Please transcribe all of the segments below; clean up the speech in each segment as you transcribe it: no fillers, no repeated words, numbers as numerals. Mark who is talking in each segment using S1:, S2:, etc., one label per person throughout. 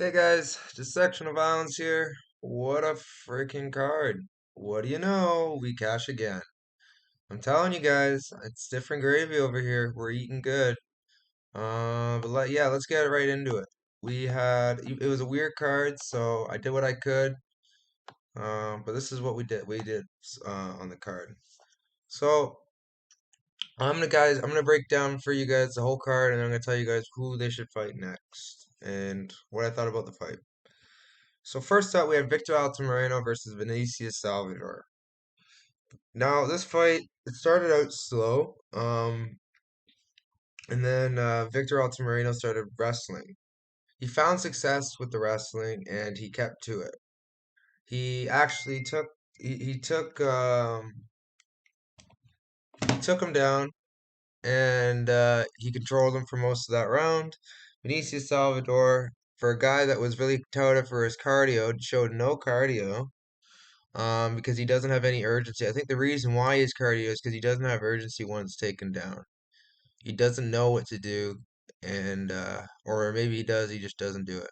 S1: Hey guys, just section of violence here. What a freaking card. What do you know? We cash again. I'm telling you guys, it's different gravy over here. We're eating good. Yeah, let's get right into it. It was a weird card, so I did what I could. But this is what we did. On the card. So I'm gonna break down for you guys the whole card, and I'm gonna tell you guys who they should fight next and what I thought about the fight. So first up, we have Victor Altamirano versus Vinicius Salvador. Now, this fight, it started out slow, and then Victor Altamirano started wrestling. He found success with the wrestling, and he kept to it. He actually took he took him down, and he controlled him for most of that round. Vinicius Salvador, for a guy that was really touted for his cardio, showed no cardio. Because he doesn't have any urgency. I think the reason why his cardio is because he doesn't have urgency once taken down. He doesn't know what to do, and or maybe he does, he just doesn't do it.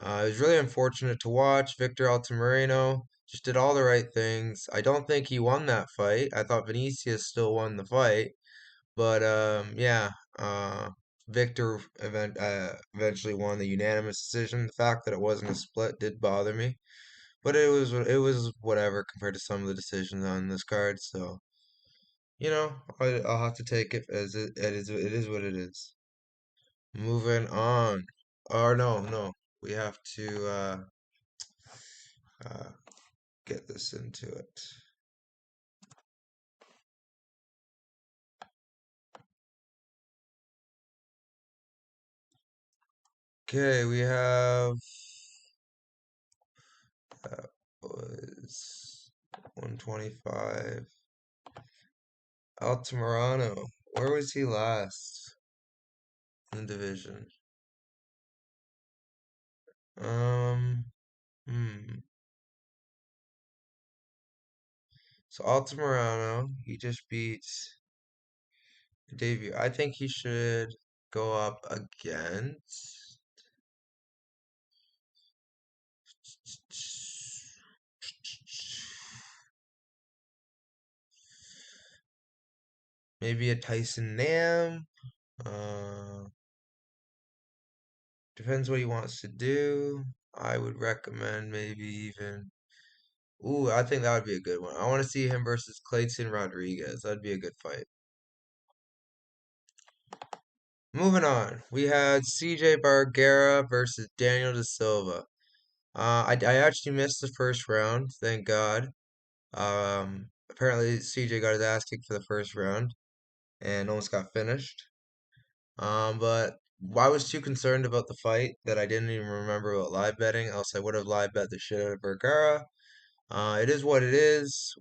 S1: It was really unfortunate to watch. Victor Altamirano just did all the right things. I don't think he won that fight. I thought Vinicius still won the fight, but yeah, eventually won the unanimous decision. The fact that it wasn't a split did bother me. But it was whatever compared to some of the decisions on this card. So I'll have to take it as it is what it is. Moving on. Or no, we have to uh, get this into it. Okay, we have that was 125. Altamirano. Where was he last in the division? Um, hmm. So Altamirano, he just beats debut. I think he should go up against. Maybe a Tyson Nam. Uh, Depends what he wants to do. I would recommend maybe even. Ooh, I think that would be a good one. I want to see him versus Clayton Rodriguez. That'd be a good fight. Moving on, we had CJ Bargera versus Daniel De Silva. I actually missed the first round, thank God. Apparently CJ got his ass kicked for the first round and almost got finished. But I was too concerned about the fight that I didn't even remember about live betting, else I would have live bet the shit out of Vergara. It is what it is.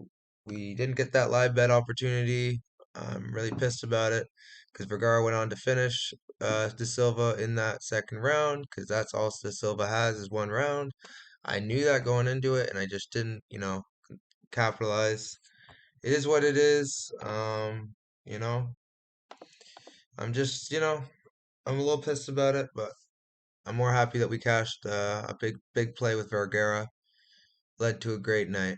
S1: We didn't get that live bet opportunity. I'm really pissed about it because Vergara went on to finish De Silva in that second round because that's all De Silva has is one round. I knew that going into it and I just didn't, capitalize. It is what it is. You know, I'm just, I'm a little pissed about it, but I'm more happy that we cashed a big play with Vergara. Led to a great night.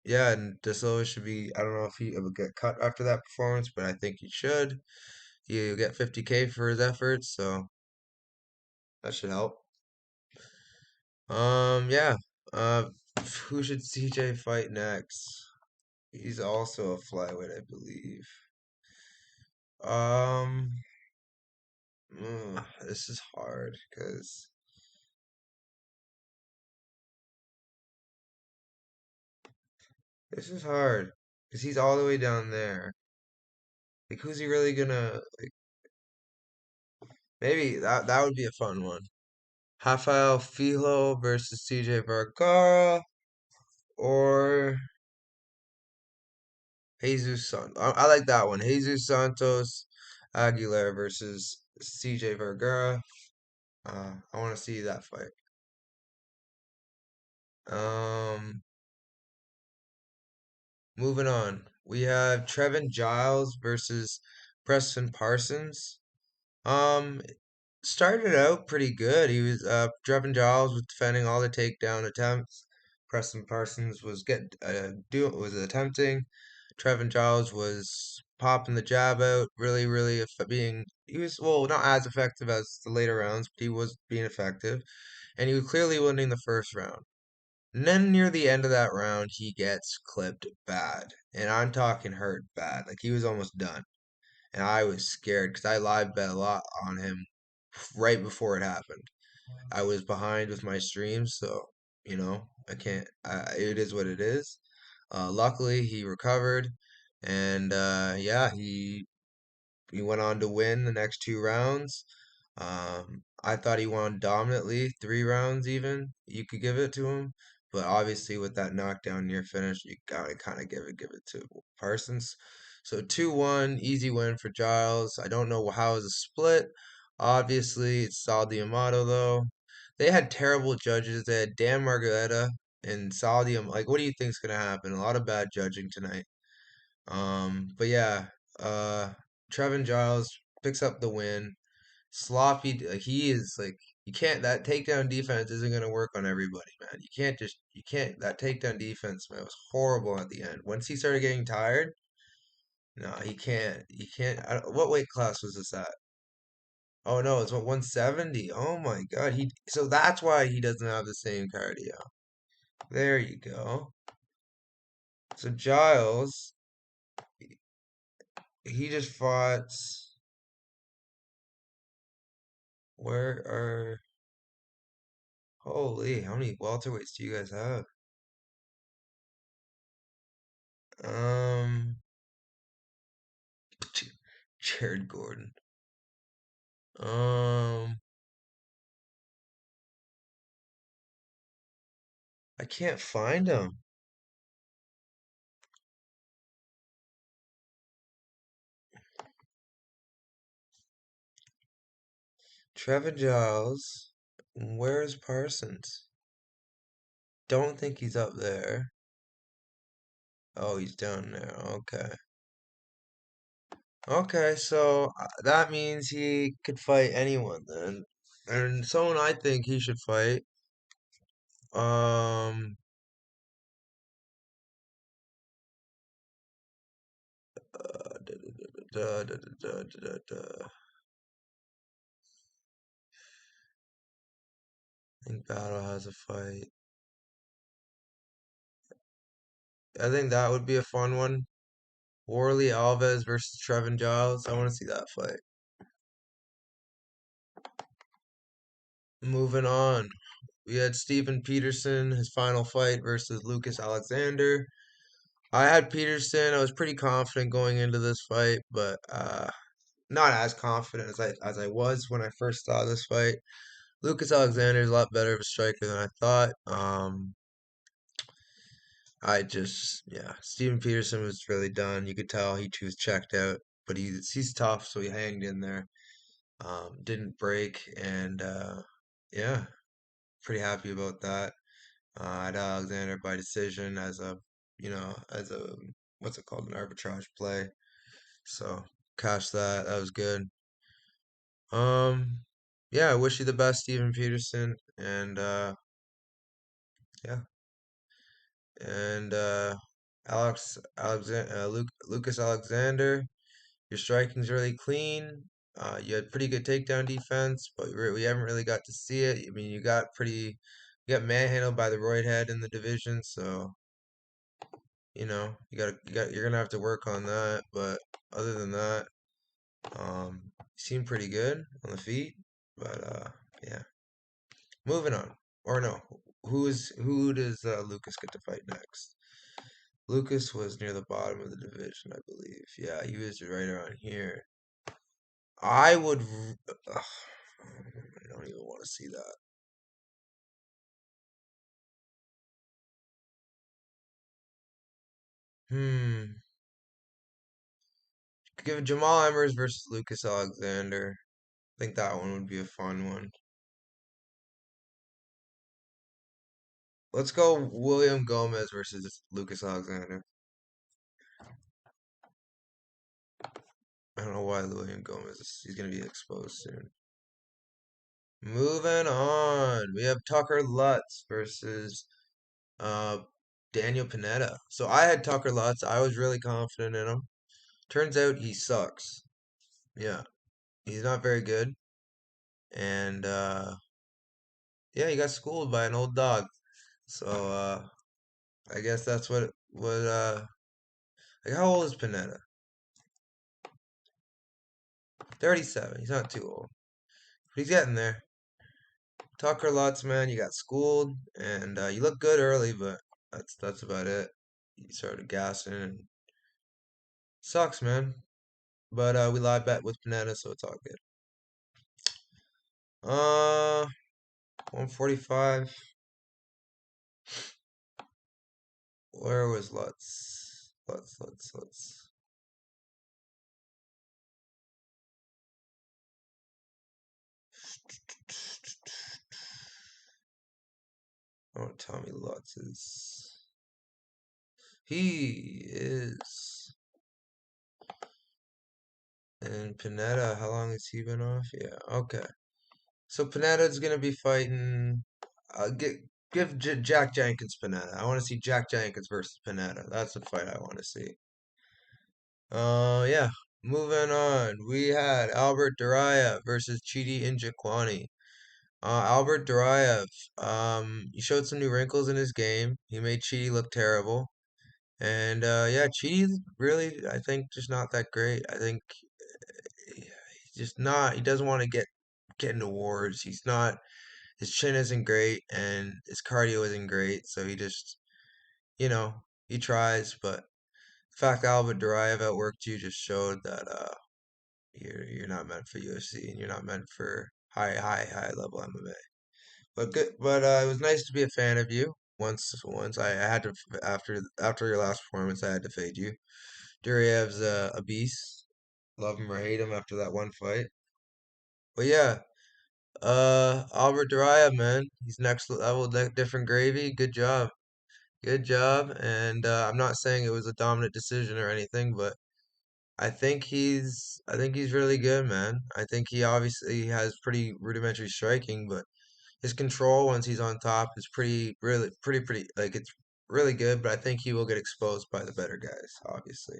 S1: Yeah, and De Silva should be. I don't know if he will get cut after that performance, but I think he should. He'll get 50K for his efforts, so that should help. Yeah. Uh, who should CJ fight next? He's also a flyweight, I believe. Um, this is hard because he's all the way down there. Like, who's he really gonna like? Maybe that would be a fun one. Rafael Filo versus CJ Vergara or Jesus Santos. I like that one. Jesus Santos Aguilar versus CJ Vergara. I want to see that fight. Um, Moving on. We have Trevin Giles versus Preston Parsons. Um, Started out pretty good. He was Trevin Giles was defending all the takedown attempts. Preston Parsons was attempting. Trevin Giles was popping the jab out, being he was well not as effective as the later rounds, but he was being effective, and he was clearly winning the first round. And then near the end of that round, he gets clipped bad, and I'm talking hurt bad. Like he was almost done, and I was scared because I live bet a lot on him right before it happened. I was behind with my streams, so I can't. It is what it is. Luckily, he recovered, and yeah, he went on to win the next two rounds. I thought he won dominantly, three rounds even. You could give it to him, but obviously with that knockdown near finish, you gotta kind of give it to Parsons. So 2-1, easy win for Giles. I don't know how it was a split. Obviously, it's Sal D'Amato though. They had terrible judges. They had Dan Margareta and Sal D'Amato. Like, what do you think's gonna happen? A lot of bad judging tonight. But yeah, uh, Trevin Giles picks up the win. Sloppy, like he is like you can't that takedown defense isn't gonna work on everybody, man. You can't that takedown defense, man, was horrible at the end. Once he started getting tired, no, he can't. What weight class was this at? Oh no, it's what 170. Oh my God, he so that's why he doesn't have the same cardio. There you go. So Giles, he just fought. Where are Holy, how many welterweights do you guys have? Um, Jared Gordon. Um, I can't find him. Trevor Giles. Where's Parsons? Don't think he's up there. Oh, he's down there. Okay. Okay, so that means he could fight anyone then. And someone I think he should fight. Um, da, da, da, da, da, da, da. I think Battle has a fight. I think that would be a fun one. Warley Alves versus Trevin Giles. I want to see that fight. Moving on. We had Steven Peterson, his final fight versus Lucas Alexander. I had Peterson. I was pretty confident going into this fight, but not as confident as I was when I first saw this fight. Lucas Alexander is a lot better of a striker than I thought. Yeah, Steven Peterson was really done. You could tell he was checked out, but he's tough, so he hanged in there. Didn't break, and yeah, pretty happy about that. I had Alexander by decision as a what's it called, an arbitrage play. So cash that. That was good. Um, yeah, I wish you the best, Steven Peterson, and yeah, and Lucas Alexander. Your striking's really clean. You had pretty good takedown defense, but we haven't really got to see it. I mean, you got manhandled by the Royd head in the division, so you're gonna have to work on that. But other than that, you seem pretty good on the feet. But yeah, moving on. Or no, who does Lucas get to fight next? Lucas was near the bottom of the division, I believe. Yeah, he was right around here. I would. Ugh, I don't even want to see that. Hmm. Give Jamal Emmers versus Lucas Alexander. I think that one would be a fun one. Let's go William Gomez versus Lucas Alexander. I don't know why William Gomez he's gonna be exposed soon. Moving on. We have Tucker Lutz versus uh Daniel Pineda. So I had Tucker Lutz. I was really confident in him. Turns out he sucks. Yeah, he's not very good. And yeah, he got schooled by an old dog. So I guess that's what like how old is Pineda? 37. He's not too old. But he's getting there. Tucker Lutz, man, you got schooled and you look good early, but that's about it. You started gassing and sucks, man. But we live bet with Pineda, so it's all good. 145. Where was Lutz? Lutz. Oh, Tommy Lutz is. He is. And Pineda, how long has he been off? Yeah, okay. So Pineda's gonna be fighting. Give Jack Jenkins Pineda. I want to see Jack Jenkins versus Pineda. That's the fight I want to see. Yeah. Moving on, we had Albert Duraev versus Chidi Njokuani. Albert Duraev, he showed some new wrinkles in his game. He made Chidi look terrible. And yeah, Chidi's really, I think, just not that great. I think he's just not. He doesn't want to get into wars. He's not. His chin isn't great, and his cardio isn't great. So he just, you know, he tries. But the fact that Albert Duraev outworked you just showed that you're not meant for UFC, and you're not meant for high level MMA. But good. But it was nice to be a fan of you. Once I had to after your last performance, I had to fade you. Duraev's a beast. Love him or hate him after that one fight. But yeah, Albert Duraev, man, he's next level, different gravy. Good job, good job. And I'm not saying it was a dominant decision or anything, but I think he's really good, man. I think he obviously has pretty rudimentary striking, but his control once he's on top is pretty like it's really good. But I think he will get exposed by the better guys, obviously.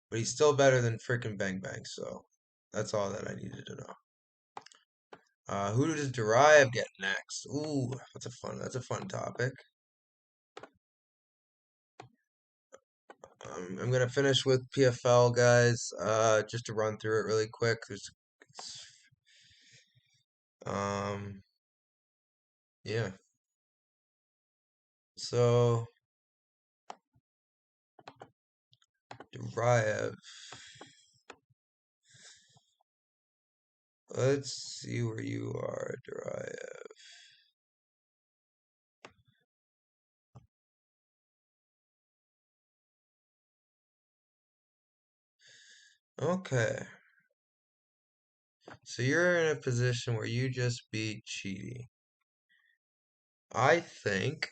S1: But he's still better than freaking Bang Bang, so that's all that I needed to know. Who does Derive get next? Ooh, that's a fun topic. I'm gonna finish with PFL guys. Just to run through it really quick. Um, yeah. So Derive. Let's see where you are, Derive. Okay. So you're in a position where you just beat Cheaty. I think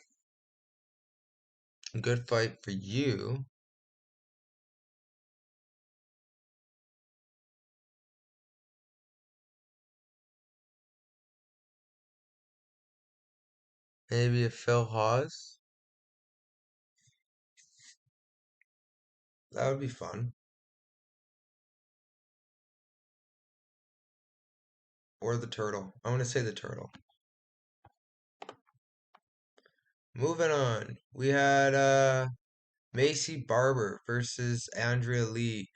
S1: a good fight for you. Maybe a Phil Hawes. That would be fun. Or the Turtle. I'm gonna say the Turtle. Moving on. We had Macy Barber versus Andrea Lee.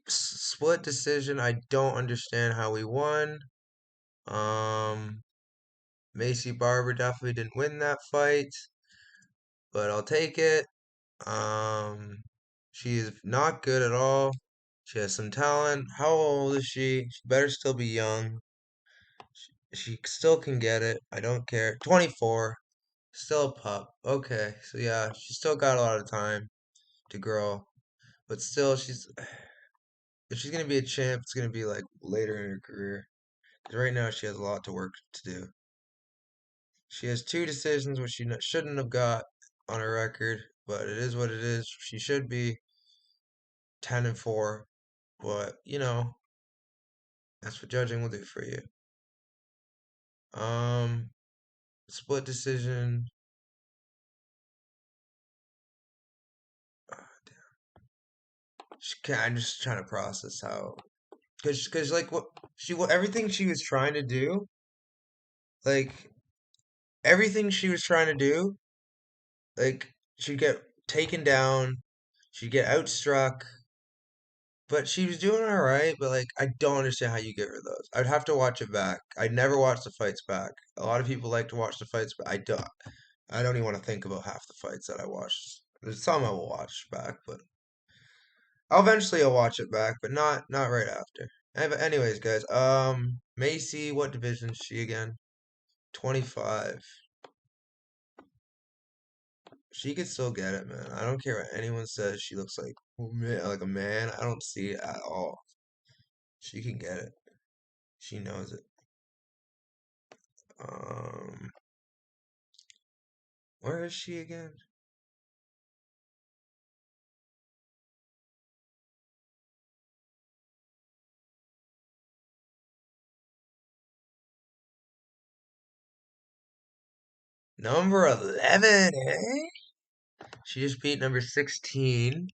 S1: Split decision. I don't understand how we won. Um, Macy Barber definitely didn't win that fight, but I'll take it. Um, she is not good at all. She has some talent. How old is she? She better still be young. She still can get it. I don't care. 24. Still a pup. Okay, so yeah, she's still got a lot of time to grow. But still, if she's gonna be a champ, it's gonna be like later in her career. 'Cause right now she has a lot to work to do. She has two decisions which she shouldn't have got on her record, but it is what it is. She should be 10-4, but that's what judging will do for you. Um, split decision. I'm just trying to process how, cause like what everything she was trying to do, like everything she was trying to do, like she'd get taken down, she'd get outstruck, but she was doing all right. But like I don't understand how you give her those. I'd have to watch it back. I'd never watch the fights back. A lot of people like to watch the fights, but I don't. I don't even want to think about half the fights that I watched. There's some I will watch back, but I'll watch it back, but not right after. But anyways, guys, Macy, what division is she again? 25. She could still get it, man. I don't care what anyone says. She looks like a man. I don't see it at all. She can get it. She knows it. Um, where is she again? Number 11, eh? She just beat number 16.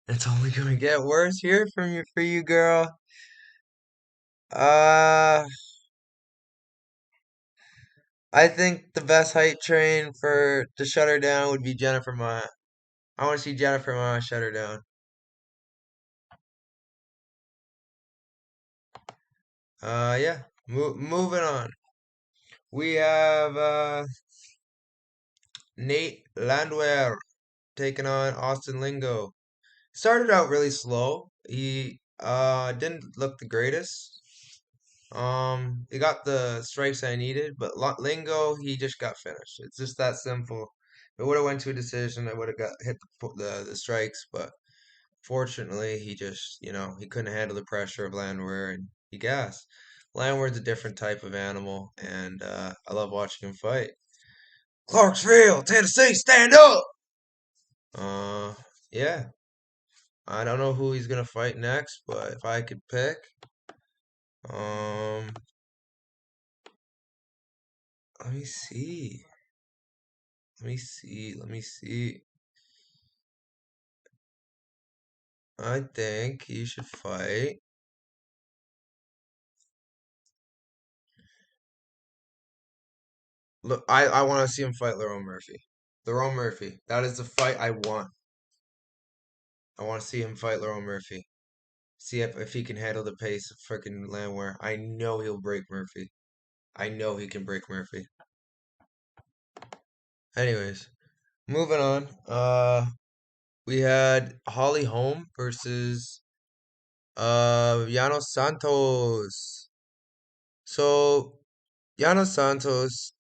S1: It's only gonna get worse here for you, girl. Uh, I think the best height train for to shut her down would be Jennifer Maya. I want to see Jennifer Maya shut her down. Yeah. Moving on. We have Nate Landwehr taking on Austin Lingo. Started out really slow. He didn't look the greatest. He got the strikes I needed, but Lingo he just got finished. It's just that simple. If it would have went to a decision, I would have got hit the strikes, but fortunately, he just, he couldn't handle the pressure of Landwehr and he gassed. Landwehr's a different type of animal, and I love watching him fight. Clarksville, Tennessee, stand up! Uh, yeah. I don't know who he's gonna fight next, but if I could pick, um, let me see. Let me see. I think he should fight. Look, I want to see him fight Lerone Murphy. Lerone Murphy. That is the fight I want. I want to see him fight Lerone Murphy. See if he can handle the pace of freaking Landwehr. I know he'll break Murphy. I know he can break Murphy. Anyways, moving on. We had Holly Holm versus Llanos Santos. So Llanos Santos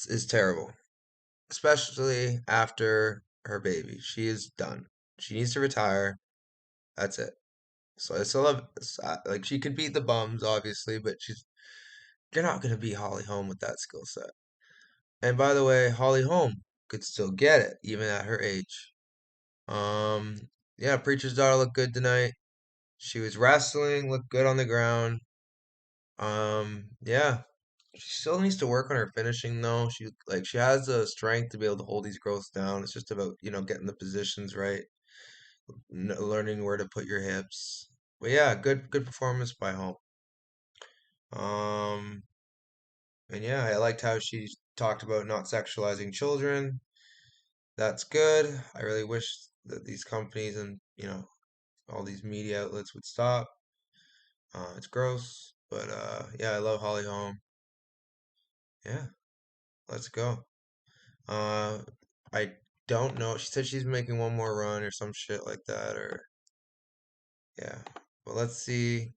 S1: is terrible, especially after her baby. She is done. She needs to retire. That's it. So I still love like she could beat the bums obviously, but you're not gonna beat Holly Holm with that skill set. And by the way, Holly Holm could still get it even at her age. Um, yeah, Preacher's daughter looked good tonight. She was wrestling, looked good on the ground. Yeah, she still needs to work on her finishing though. She has the strength to be able to hold these girls down. It's just about, getting the positions right, learning where to put your hips. But yeah, good performance by Holm. Um, and yeah, I liked how she talked about not sexualizing children. That's good. I really wish that these companies and, all these media outlets would stop. It's gross, but yeah, I love Holly Holm. Yeah, let's go. Uh, I don't know. She said she's making one more run or some shit like that, or yeah. But let's see.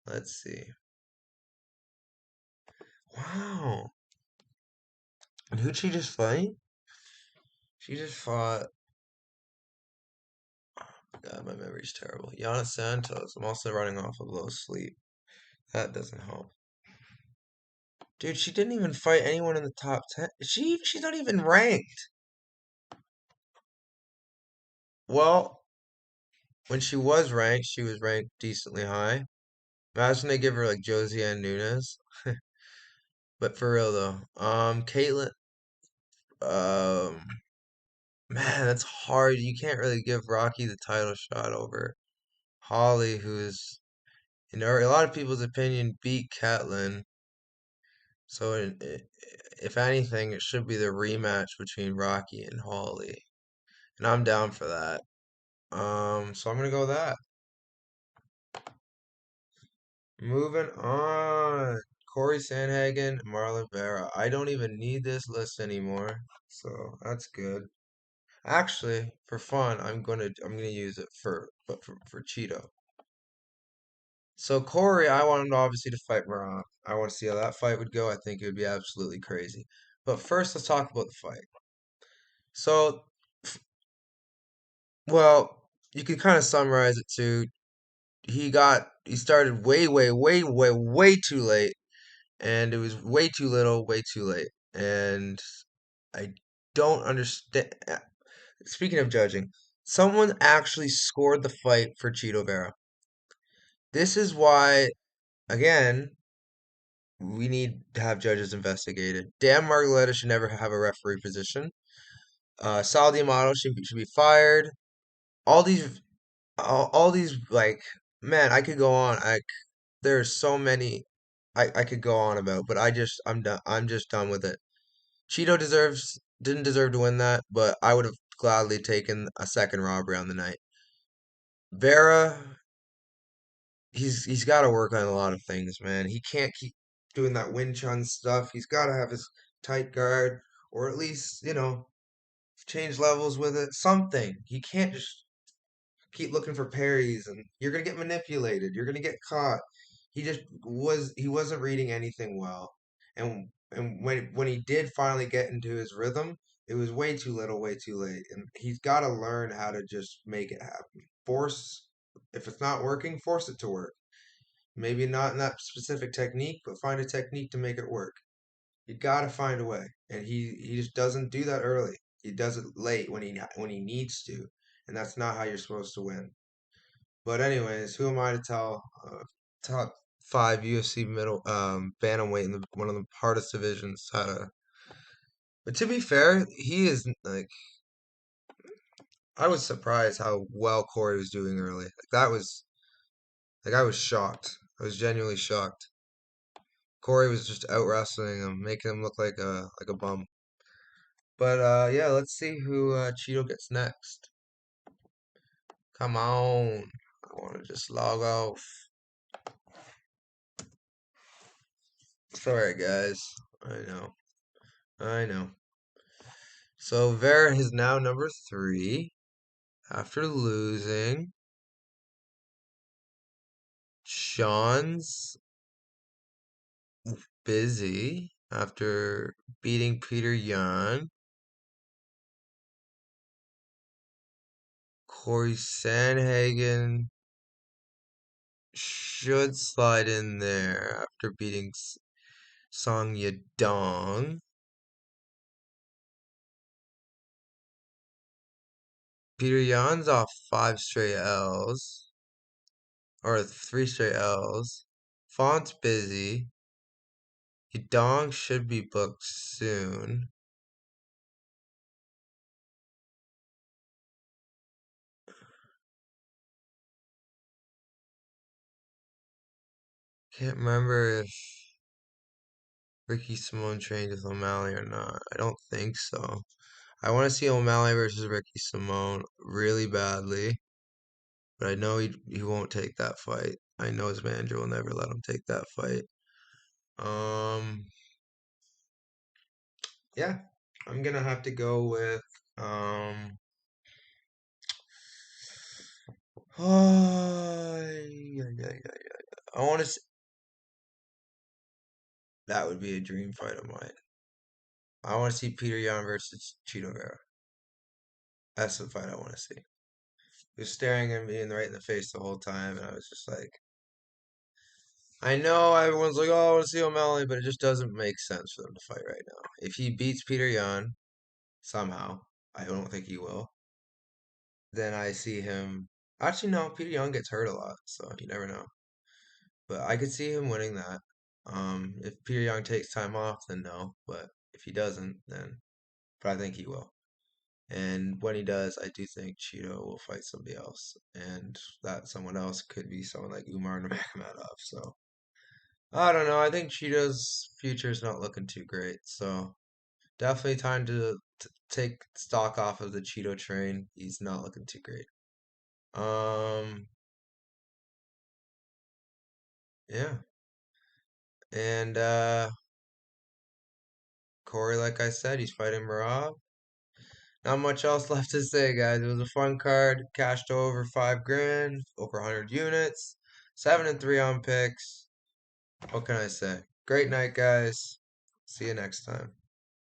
S1: Let's see. Wow. And who'd she just fight? She just fought. God, my memory's terrible. Yana Santos. I'm also running off of low sleep. That doesn't help. Dude, she didn't even fight anyone in the top 10. She's not even ranked. Well, when she was ranked decently high. Imagine they give her like Josie and Nunes. But for real though, Caitlyn, um, man, that's hard. You can't really give Rocky the title shot over Holly, who's, a lot of people's opinion, beat Caitlyn. So, if anything, it should be the rematch between Rocky and Holly, and I'm down for that. So I'm gonna go with that. Moving on. Corey Sandhagen, Marlon Vera. I don't even need this list anymore, so that's good. Actually, for fun, I'm gonna use it for Cheeto. So Corey, I want him obviously to fight Maron. I want to see how that fight would go. I think it would be absolutely crazy. But first, let's talk about the fight. So, well, you could kind of summarize it to he started way too late, and it was way too little, way too late. And I don't understand. Speaking of judging, someone actually scored the fight for Cheeto Vera. This is why, again, we need to have judges investigated. Dan Margoleta should never have a referee position. Sal D'Amato should be fired. All these, all these, like, man, I could go on. There's so many I could go on about, but I'm done. I'm just done with it. Cheeto didn't deserve to win that, but I would have gladly taken a second robbery on the night. Vera, he's got to work on a lot of things, man. He can't keep doing that Wing Chun stuff. He's got to have his tight guard, or at least change levels with it. Something. He can't just keep looking for parries, and you're gonna get manipulated. You're gonna get caught. He wasn't reading anything well, and when he did finally get into his rhythm, it was way too little, way too late, and he's got to learn how to just make it happen. Force If it's not working, force it to work. Maybe not in that specific technique, but find a technique to make it work. You got to find a way, and he just doesn't do that early. He does it late when he needs to, and that's not how you're supposed to win. But anyways, who am I to tell? Top five UFC middle bantamweight in one of the hardest divisions how to. But to be fair, he is like I was surprised how well Corey was doing early. I was shocked. I was genuinely shocked. Corey was just out wrestling him, making him look like a bum. But yeah, let's see who Cheeto gets next. Come on. I want to just log off. Sorry, guys. I know. I know. So Vera is now number three after losing. Sean's busy after beating Peter Yan. Corey Sandhagen should slide in there after beating Song Yadong. Peter Yan's off five straight L's, or three straight L's. Font's busy. Yadong should be booked soon. Can't remember if Ricky Simone trained with O'Malley or not. I don't think so. I want to see O'Malley versus Ricky Simone really badly, but I know he won't take that fight. I know his manager will never let him take that fight. Um, yeah, I'm gonna have to go with um. I want to. That would be a dream fight of mine. I want to see Peter Yan versus Chito Vera. That's the fight I want to see. He was staring at me right in the face the whole time, and I was just like, I know everyone's like, oh, I want to see O'Malley, but it just doesn't make sense for them to fight right now. If he beats Peter Yan somehow, I don't think he will. Then I see him. Actually, no, Peter Yan gets hurt a lot, so you never know. but I could see him winning that. If Peter Young takes time off, then no. But if he doesn't, then but I think he will. And when he does, I do think Cheeto will fight somebody else, and that someone else could be someone like Umar Nurmagomedov. So I don't know. I think Cheeto's future is not looking too great. So definitely time to take stock off of the Cheeto train. He's not looking too great. Um, yeah. And Corey, like I said, he's fighting Marab. Not much else left to say, guys. It was a fun card. Cashed over 5 grand, over 100 units, 7-3 on picks. What can I say? Great night, guys. See you next time.